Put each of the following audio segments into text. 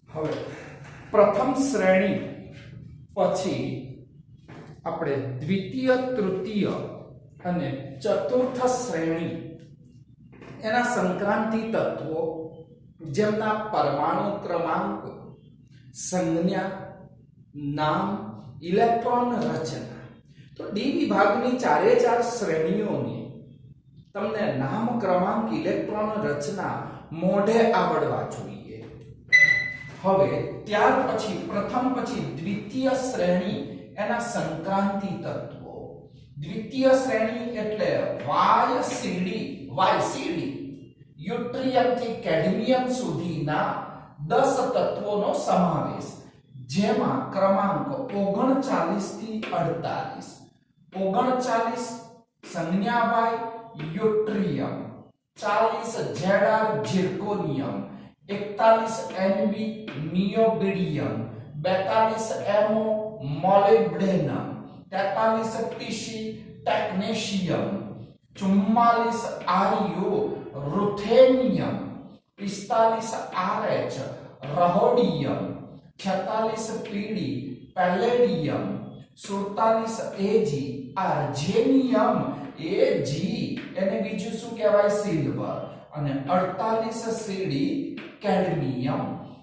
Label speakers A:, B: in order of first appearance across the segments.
A: હવે પ્રથમ શ્રેણી પછી આપણે દ્વિતીય, તૃતીય અને ચતુર્થ શ્રેણી એના સંક્રાંતિ તત્વો જેમના પરમાણુ ક્રમાંક, સંજ્ઞા, નામ, ઇલેક્ટ્રોન રચના. તો ડી વિભાગની ચારે ચાર શ્રેણીઓની તમને નામ, ક્રમાંક, ઇલેક્ટ્રોન રચના મોઢે આવડવા જોઈએ. હવે ત્યાર પછી પ્રથમ પછી દ્વિતીય શ્રેણી એના સંક્રાંતિ તત્વો. દ્વિતીય શ્રેણી એટલે YCD યુટ્રિયમ થી કેડમિયમ સુધીના 10 તત્વોનો સમાવેશ, જેમાં ક્રમાંક 39 થી 48. 39 સંજ્ઞા Y યુટ્રિયમ, 40 Zr zirconium, 41 Nb નિયોબિડિયમ, 42 Mo molybdenum, 43 Tc ટેક્નેશિયમ, 44 Ru ruthenium, 45 RH रहोडियम, 46 PD palladium, 47 AG आर्जेनियम, AG એને બીજું શું કહેવાય સિલ્વર, અને 48 CD કેડમિયમ.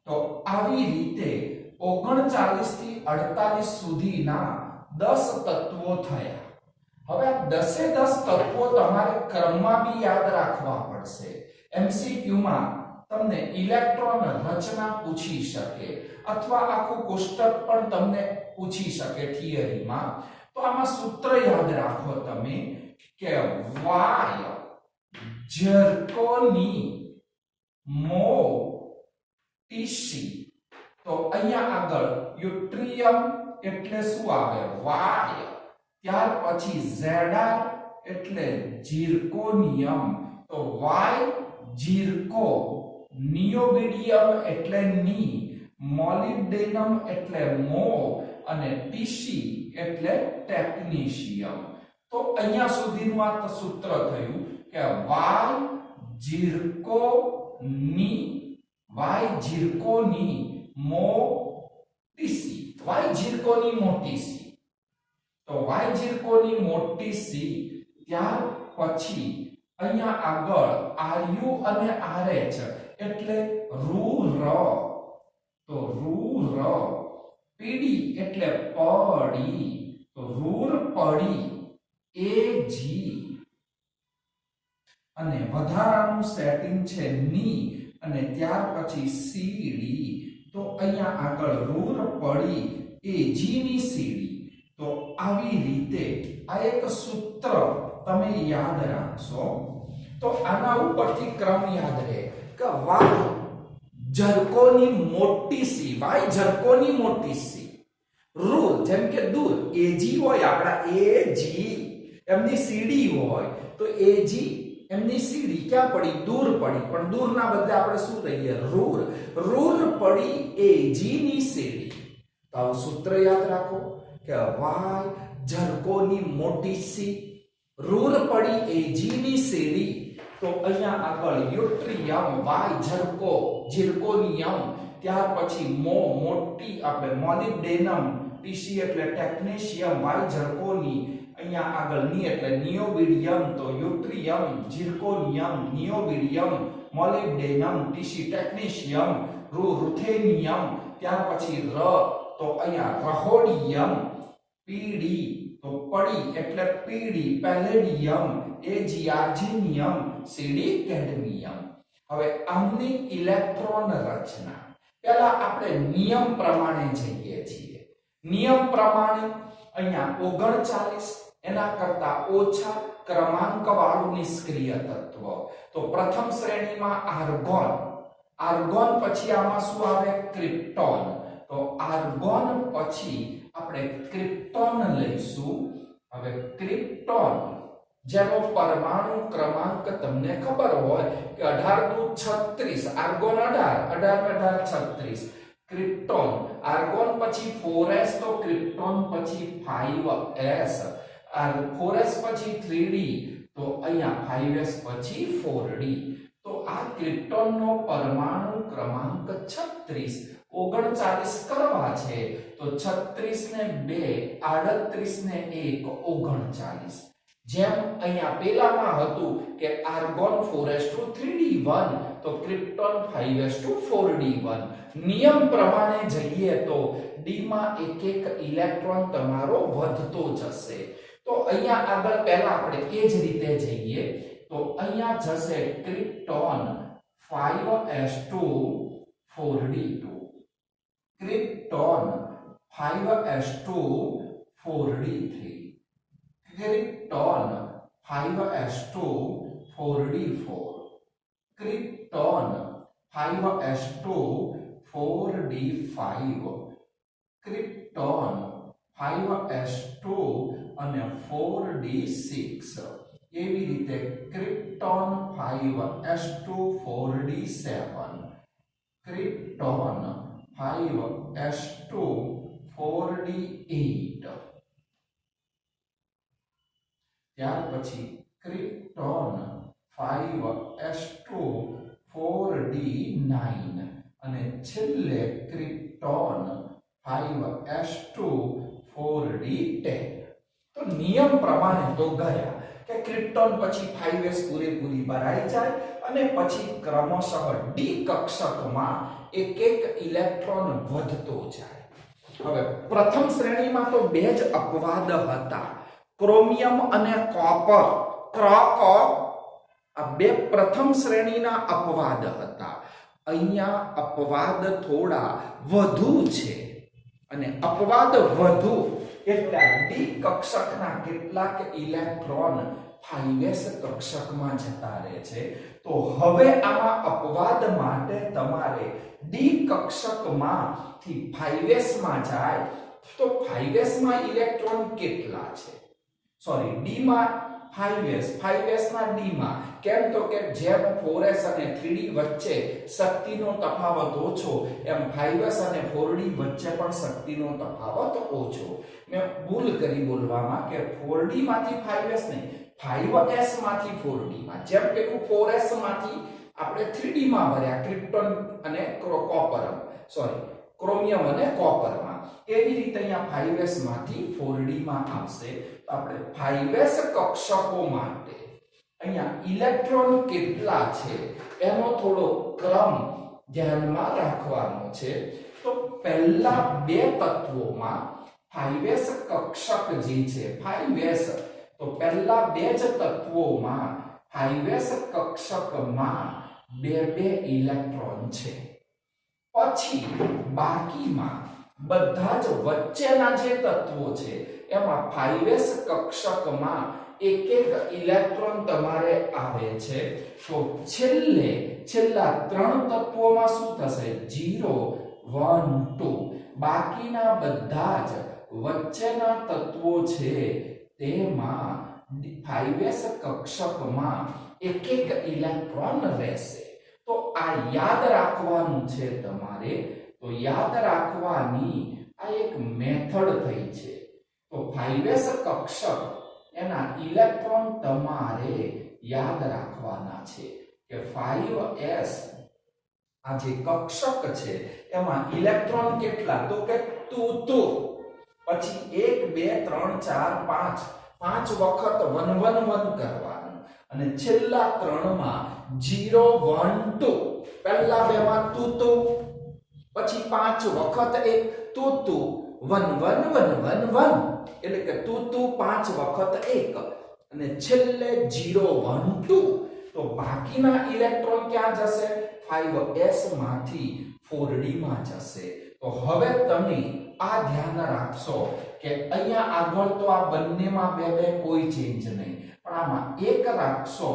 A: તો આવી રીતે 39 થી 48 સુધીના 10 તત્વો થયા. હવે આ 10 તત્વો તમારે ક્રમમાં બી યાદ રાખવા પડશે. એમસીક્યુ માં તમને ઇલેક્ટ્રોન રચના પૂછી શકે અથવા આખું કોષ્ટક પણ તમને પૂછી શકે થિયરીમાં. તો આમાં સૂત્ર યાદ રાખો તમે કે Y ઝર્કોની મો ટીસી. તો અહીંયા આગળ યુટ્રિયમ એટલે શું આવે? Y. ત્યાર પછી Zr એટલે ઝિર્કોનિયમ, તો Y ઝિર્કો, નિયોબિડિયમ એટલે ની, મોલિબ્ડેનમ એટલે મો, અને ટીસી એટલે ટેક્નેશિયમ. તો અહીંયા સુધીનું આ સૂત્ર થયું કે Y ઝિર્કોની મોટીસી, Y ઝિર્કોની મોટીસી. તો Y ઝિર્કોની મોટી સી. ત્યાર પછી અહીંયા આગળ Ru અને RH એટલે રૂર, તો રૂર. PD એટલે પડી, તો રૂર પડી, AG. અને વધારાનું સેટિંગ છે ની, અને ત્યાર પછી CD. તો અહીંયા આગળ રૂર પડી, AG ની CD. તો આવી રીતે આ એક સૂત્ર તમે યાદ રાખશો તો આના ઉપરથી ક્રમ યાદ રહે કે Y ઝર્કોની મોટી સી, Y ઝર્કોની મોટી સી. રૂલ જેમ કે દૂર, AG હોય આપડા AG એમની CD હોય, તો AG એમની CD ક્યાં પડી? દૂર પડી, પણ દૂરના બદલે આપણે શું લઈએ? રૂર. રૂર પડી AG ની CD. તો આ સૂત્ર યાદ રાખો કે Y ઝર્કોની મોટી સી, રૂર પડી AG ની CD. તો અહીંયા આગળ યુટ્રિયમ, Y ઝર્કો, ઝિર્કોનિયમ, ત્યાર પછી મોટી આપણે મોલિબ્ડેનમ, ટીસી એટલે ટેક્નેશિયમ, Y ઝર્કોની, અહીંયા આગળ ની એટલે નિયોબિડિયમ. તો યુટ્રિયમ, ઝિર્કોનિયમ, નિયોબિડિયમ, મોલિબ્ડેનમ, ટીસી ટેક્નેશિયમ, રૂથેનિયમ, ત્યાર પછી તો અહીંયા રહોડિયમ, PD તો પડી એટલે PD palladium, AG આર્જેનિયમ, CD cadmium. હવે આમની ઇલેક્ટ્રોન રચના પહેલા આપણે નિયમ પ્રમાણે જઈએ છીએ. નિયમ પ્રમાણે અહીંયા 39 એના કરતા ઓછા ક્રમાંક વાળું નિષ્ક્રિય તત્વ. તો પ્રથમ શ્રેણીમાં આર્ગોન. આર્ગોન પછી આમાં શું આવે? ક્રિપ્ટોન. તો આર્ગોન પછી આપણે ક્રિપ્ટોન લઈશું. હવે ક્રિપ્ટોન જેનો પરમાણુ ક્રમાંક તમને ખબર હોય કે 18 દુ 36, આર્ગોન 18 36. ક્રિપ્ટોન આર્ગોન પછી 4s, તો ક્રિપ્ટોન પછી 5s, 4s પછી 3d, તો અહીંયા 5s પછી 4d. તો આ ક્રિપ્ટોનનો પરમાણુ ક્રમાંક 36, 39 કરવા છે તો 36 ને 2 38 ને 1 39. જેમ અહીંયા પેલામાં હતું કે આર્ગોન 4s2 3d1 તો ક્રિપ્ટોન 5s2 4d1. નિયમ પ્રમાણે જઈએ તો d માં એક એક ઇલેક્ટ્રોન તમારો વધતો જશે. તો અહીંયા આગળ પહેલા આપણે એ જ રીતે જઈએ તો અહીંયા જશે krypton 5s2 4d2, krypton 5s2 4d3, krypton 5s2 4d4, krypton 5s2 4d5, krypton 5s2 અને 4d6. એવી રીતે krypton 5s2 4d7, krypton 5s2 4d8. ત્યાર પછી ક્રિપ્ટોન 5s2 4d9 અને છેલ્લે ક્રિપ્ટોન 5s2 4d10. તો નિયમ પ્રમાણે તો ગયા કે ક્રિપ્ટોન પછી 5s પૂરેપૂરી ભરાઈ જાય અને પછી ક્રમશઃ ડી કક્ષકમાં એક એક ઇલેક્ટ્રોન વધતો જાય. હવે પ્રથમ શ્રેણીમાં તો બે જ અપવાદ હતા, ક્રોમિયમ અને કોપર. આ બે પ્રથમ શ્રેણીના અપવાદ હતા. અહીંયા અપવાદ થોડા વધુ છે અને અપવાદ વધુ એટલે ડી કક્ષકના કેટલાક ઇલેક્ટ્રોન 5s કક્ષકમાં જતા રહે છે. તો હવે આમાં અપવાદ માટે તમારે ડી કક્ષકમાંથી 5s માં જાય તો 5s માં ઇલેક્ટ્રોન કેટલા છે? સોરી, ડી માં 5s ના ડી માં. કેમ તો કે જેમ 4s અને 3d વચ્ચે શક્તિનો તફાવત ઓછો એમ 5s અને 4d વચ્ચે પણ શક્તિનો તફાવત ઓછો. મેં ભૂલ કરી બોલવામાં કે 4d માંથી 5s નહીં, 5s માંથી 4d માં. જેમ કે 4s માંથી આપણે 3d માં ભર્યા ક્રિપ્ટોન અને કોપર, સોરી ક્રોમિયમ અને કોપરમાં. એવી રીતે અહીંયા 5s માંથી 4d માં આવશે. તો આપણે 5s કક્ષકો માટે અહીંયા ઇલેક્ટ્રોન કેટલા છે એનો થોડો ક્રમ ધ્યાનમાં રાખવાનો છે. તો પહેલા બે તત્વોમાં 5s કક્ષક જે છે 5s, તો પહેલા બે જ તત્વોમાં 5s કક્ષકમાં બે બે ઇલેક્ટ્રોન છે. પછી બાકીમાં બધા જ વચ્ચેના જે તત્વો છે એમાં 5s કક્ષકમાં એક એક ઇલેક્ટ્રોન તમારે આવે છે. તો છેલ્લા ત્રણ તત્વોમાં શું થશે? 0 1 2. બાકીના બધા જ વચ્ચેના તત્વો છે તેમાં 5s કક્ષકમાં એક એક ઇલેક્ટ્રોન રહેશે. તો આ યાદ રાખવાનું છે તમારે. તો યાદ રાખવાની આ એક મેથડ થઈ છે. તો 5s કક્ષક એના ઇલેક્ટ્રોન તમારે યાદ રાખવાના છે કે 5s આ જે કક્ષક છે એમાં ઇલેક્ટ્રોન કેટલા? તો કે 2 પછી 1 2 3 4 5 વખત 1 1 1 કરવાનું અને છેલ્લા ત્રણમાં 0 1 2. પહેલા બેમાં 2 પછી 5 વખત 1 2 1 1 1 1 1 એટલે કે 2 5 વખત 1 અને છેલ્લે 0 1 2. તો બાકીના ઇલેક્ટ્રોન ક્યાં જશે? 5s માંથી 4d માં જશે. તો હવે તમે આ ધ્યાન રાખશો કે અહીંયા આગળ તો આ બંનેમાં બે બે કોઈ ચેન્જ નહીં, પણ આમાં એક રાખશો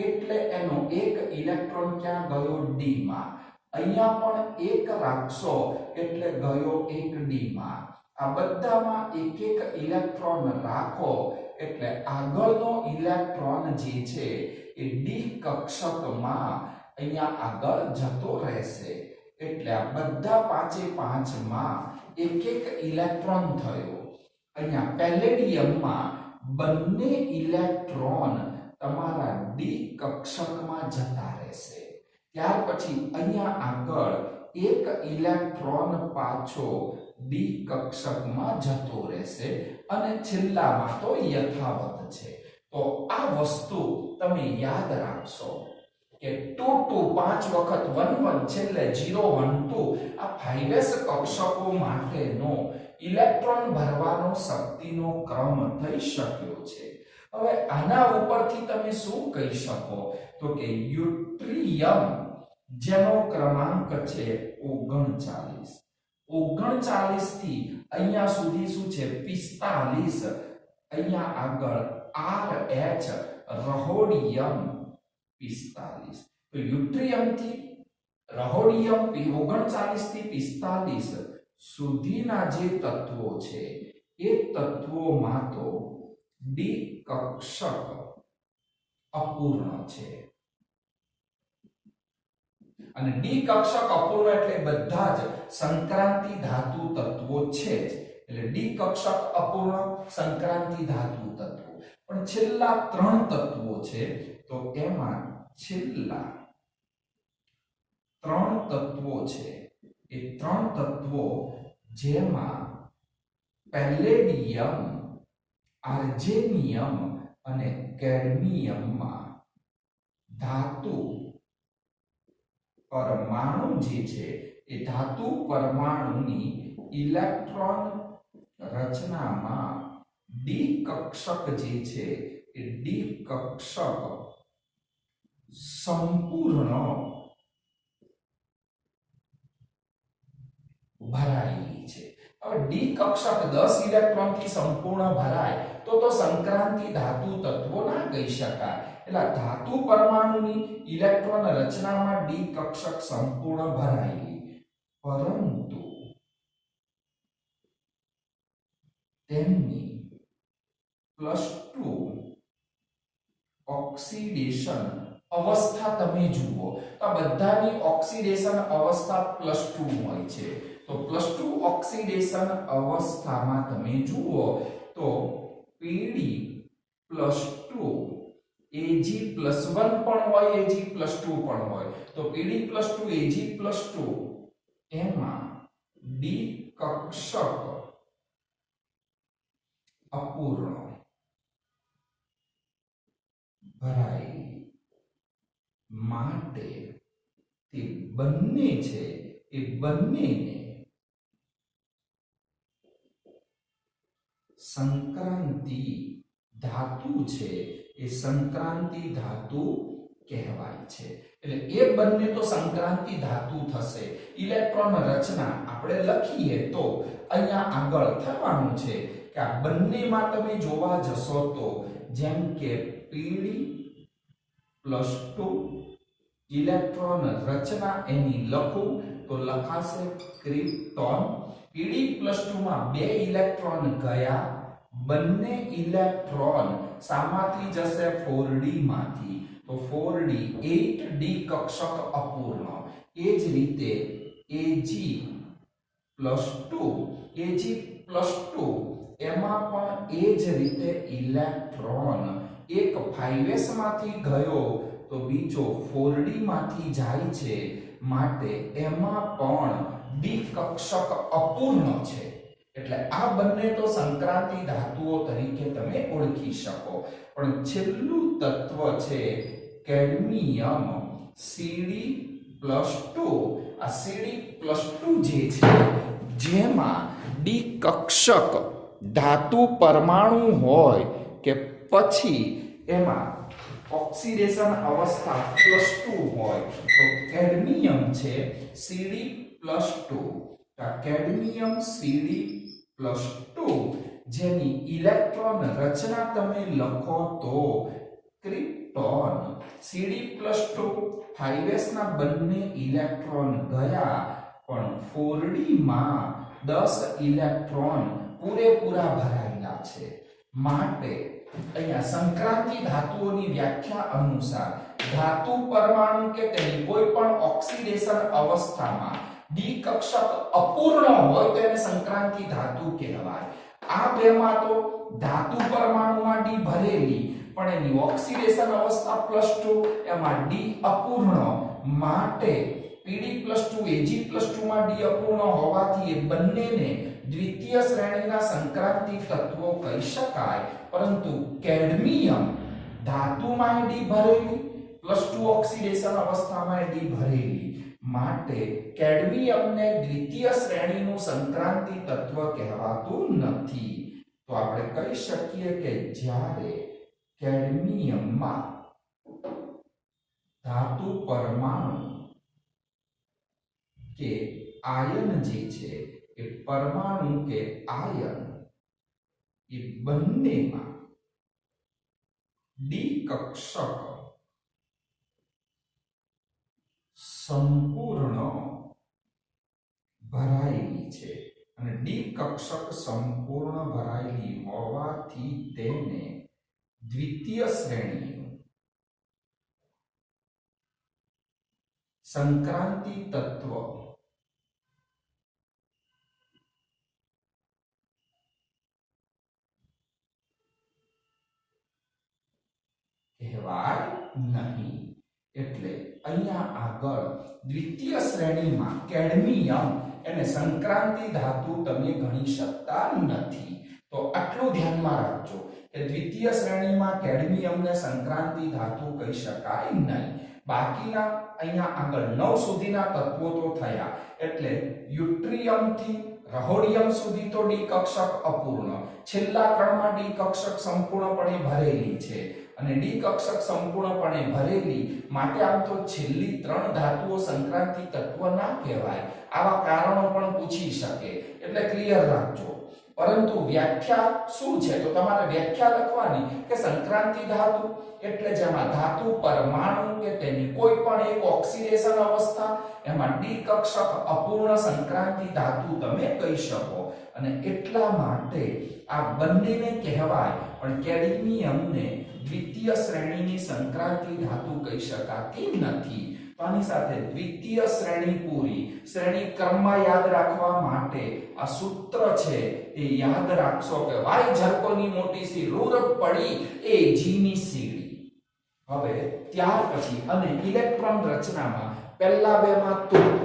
A: એટલે એનો એક ઇલેક્ટ્રોન ક્યાં ગયો? d માં. અહીંયા પણ એક રાખશો એટલે ગયો એક d માં. આ બધામાં એક એક ઇલેક્ટ્રોન રાખો એટલે આગળનો ઇલેક્ટ્રોન જે છે એ ડી કક્ષકમાં અહીંયા આગળ જતો રહેશે. એટલે આ બધા પાંચે પાંચમાં એક એક ઇલેક્ટ્રોન થયો. અહીંયા પેલેડિયમમાં બંને ઇલેક્ટ્રોન તમારા ડી કક્ષકમાં જતા રહેશે. ત્યાર પછી અહીંયા આગળ એક ઇલેક્ટ્રોન પાછો ડી કક્ષકમાં જતો રહેશે અને છેલ્લામાં તો યથાવત છે. તો આ વસ્તુ તમે યાદ રાખશો કે 2 2 5 વખત 1 1 છેલ્લે 0 1 2 આ 5s કક્ષકો માટેનો ઇલેક્ટ્રોન ભરવાનો શક્તિનો ક્રમ થઈ શક્યો છે. હવે આના ઉપરથી તમે શું કહી શકો તો કે યુટ્રિયમ જેનો ક્રમાંક છે 39 થી અહીંયા સુધી શું છે 45 અહીંયા આગળ RH રહોડિયમ 45 તો યુટ્રિયમ થી રહોડિયમ 39 થી 45 સુધીના જે તત્વો છે એ તત્વોમાં તો ડી કક્ષક અપૂર્ણ છે. અને ડી કક્ષક અપૂર્ણ એટલે બધા જ સંક્રાંતિ ધાતુ તત્વો છે જ. એટલે ડી કક્ષક અપૂર્ણ સંક્રાંતિ ધાતુ તત્વો. પણ છેલ્લા 3 તત્વો છે તો એમાં છેલ્લા 3 તત્વો છે એ 3 તત્વો જેમાં પેલેડિયમ, આર્જેનિયમ અને કેડમિયમમાં ધાતુ પરમાણુ જે છે એ ધાતુ પરમાણુની ઇલેક્ટ્રોન રચનામાં ડી કક્ષક જે છે એ ડી કક્ષક સંપૂર્ણ ભરાયેલી છે. હવે ડી કક્ષક 10 ઇલેક્ટ્રોન થી સંપૂર્ણ ભરાય તો સંક્રાંતિ ધાતુ તત્વો ના કહી શકાય. એટલે ધાતુ પરમાણુની ઇલેક્ટ્રોન રચનામાં ડી કક્ષક સંપૂર્ણ ભરાયેલી, પરંતુ તેમની +2 ઓક્સિડેશન અવસ્થા તમે જુઓ તો બધાની ઓક્સિડેશન અવસ્થા +2 હોય છે. તો +2 ઓક્સિડેશન અવસ્થામાં તમે જુઓ તો Pd +2 Ag+1 પણ હોય, Ag+2 પણ હોય. તો Pd +2 Ag+2 એમાં ડી કક્ષક અપૂર્ણ ભરાયેલી માટે તે બંને છે એ બંનેને સંક્રાંતિ ધાતુ છે એ સંક્રાંતિ ધાતુ કહેવાય છે. એટલે એ બંને તો સંક્રાંતિ ધાતુ થશે. ઇલેક્ટ્રોન રચના આપણે લખીએ તો અહીંયા આગળ થવાનું છે કે આ બંનેમાં તમે જોવા જશો તો જેમ કે Pd +2 ઇલેક્ટ્રોન રચના એની લખું તો લખાશે ક્રિપ્ટોન. Pd +2 માં 2 ઇલેક્ટ્રોન ગયા, બંને ઇલેક્ટ્રોન સામાંથી જશે 4d માંથી. તો 4d 8d કક્ષક અપૂર્ણ. એ જ રીતે Ag+2 એમાં પણ એ જ રીતે ઇલેક્ટ્રોન એક 5s માંથી ગયો તો બીજો 4d માંથી જાય છે, માટે એમાં પણ ડી કક્ષક અપૂર્ણ છે. એટલે આ બંને તો સંક્રાંતિ ધાતુઓ તરીકે તમે ઓળખી શકો. પણ છેલ્લું તત્વ છે કેડમિયમ Cd+2. આ Cd+2 જે છે જેમાં ડી કક્ષક ધાતુ પરમાણુ હોય કે પછી એમાં ઓક્સિડેશન અવસ્થા +2 હોય તો કેડમિયમ છે Cd+2. કેડમિયમ Cd+2 જેની ઇલેક્ટ્રોન રચના તમે લખો તો ક્રિપ્ટોન. Cd+2 5s ના બંને ઇલેક્ટ્રોન ગયા, પણ 4d માં 10 ઇલેક્ટ્રોન પૂરેપૂરા ભરાયેલા છે. માટે અહીંયા સંક્રાંતિ ધાતુઓની વ્યાખ્યા અનુસાર ધાતુ પરમાણુ કે તેની કોઈ પણ ઓક્સિડેશન અવસ્થામાં ડી કક્ષક અપૂર્ણ હોય તો એને સંક્રાંતિ ધાતુ કહેવાય. આ બેમાં તો ધાતુ પરમાણુમાં ડી ભરેલી પણ એની ઓક્સિડેશન અવસ્થા +2 એમાં ડી અપૂર્ણ, માટે pd+2 ag+2 માં d અપૂર્ણ હોવાથી એ બંનેને દ્વિતીય શ્રેણીના સંક્રાંતિ તત્વો કહી શકાય, પરંતુ કેડમિયમ ધાતુમાં d ભરેલી +2 ઓક્સિડેશન અવસ્થામાં d ભરેલી માટે કેડમિયમને દ્વિતીય શ્રેણીનું સંક્રાંતિ તત્વ કહેવાતું નથી. તો આપણે કહી શકીએ કે જ્યારે કેડમિયમમાં ધાતુ પરમાણુ કે આયન જે છે એ પરમાણુ કે આયન એ બંનેમાં ડી કક્ષક સંપૂર્ણ ભરાયેલી છે અને ડી કક્ષક સંપૂર્ણ ભરાયેલી હોવાથી તેને દ્વિતીય શ્રેણીનું સંક્રાંતિ તત્વ કહેવાય નહીં. એટલે અહીંયા આગળ દ્વિતીય શ્રેણીમાં કેડમિયમ એને સંક્રાંતિ ધાતુ તમે ગણી શકતા નથી. તો આટલું ધ્યાનમાં રાખજો કે દ્વિતીય શ્રેણીમાં કેડમિયમને સંક્રાંતિ ધાતુ કહી શકાય નહીં. બાકીના અહીંયા આગળ 9 સુધીના તત્વો તો થયા, એટલે યુટ્રિયમ થી રહોડિયમ સુધી તો ડી કક્ષક અપૂર્ણ, છેલ્લા ત્રણમાં ડી કક્ષક સંપૂર્ણપણે ભરેલી છે અને ડી કક્ષક સંપૂર્ણપણે ભરેલી માટે આમ તો છેલ્લી ત્રણ ધાતુઓ સંક્રાંતિ તત્વ ના કહેવાય. આવા કારણો પણ પૂછી શકે, એટલે ક્લિયર રાખજો. પરંતુ વ્યાખ્યા શું છે તો તમારે વ્યાખ્યા લખવાની કે સંક્રાંતિ ધાતુ એટલે જેમાં ધાતુ પરમાણુ કે તેની કોઈ પણ એક ઓક્સિડેશન અવસ્થા, એમાં ડી કક્ષક અપૂર્ણ સંક્રાંતિ ધાતુ તમે કહી શકો. અને એટલા માટે આ બંનેને કહેવાય, પણ કેડમિયમને દ્વિતીય શ્રેણીની સંક્રાંતિ ધાતુ કહી શકાતી નથી. તો આની સાથે દ્વિતીય શ્રેણી પૂરી. શ્રેણી ક્રમમાં યાદ રાખવા માટે આ સૂત્ર છે એ યાદ રાખશો કે y ઝરકોની મોટી સી ઋર પડી એ g ની સીડી. હવે ત્યાર પછી અને ઇલેક્ટ્રોન રચનામાં પહેલા બેમાં તૂટ,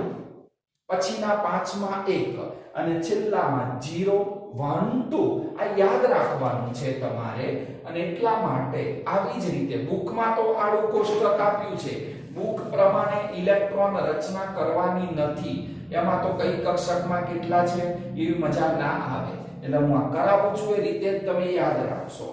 A: પછીના પાંચમાં 1 અને છેલ્લામાં 0 1 2 આ યાદ રાખવાનું છે તમારે. અને એટલા માટે આવી જ રીતે બુકમાં તો આડું કોષ્ટક આપ્યું છે, બુક પ્રમાણે ઇલેક્ટ્રોન રચના કરવાની નથી. એમાં તો કઈ કક્ષકમાં કેટલા છે એવી મજા ના આવે, એટલે હું આ કરાવું છું એ રીતે તમે યાદ રાખશો.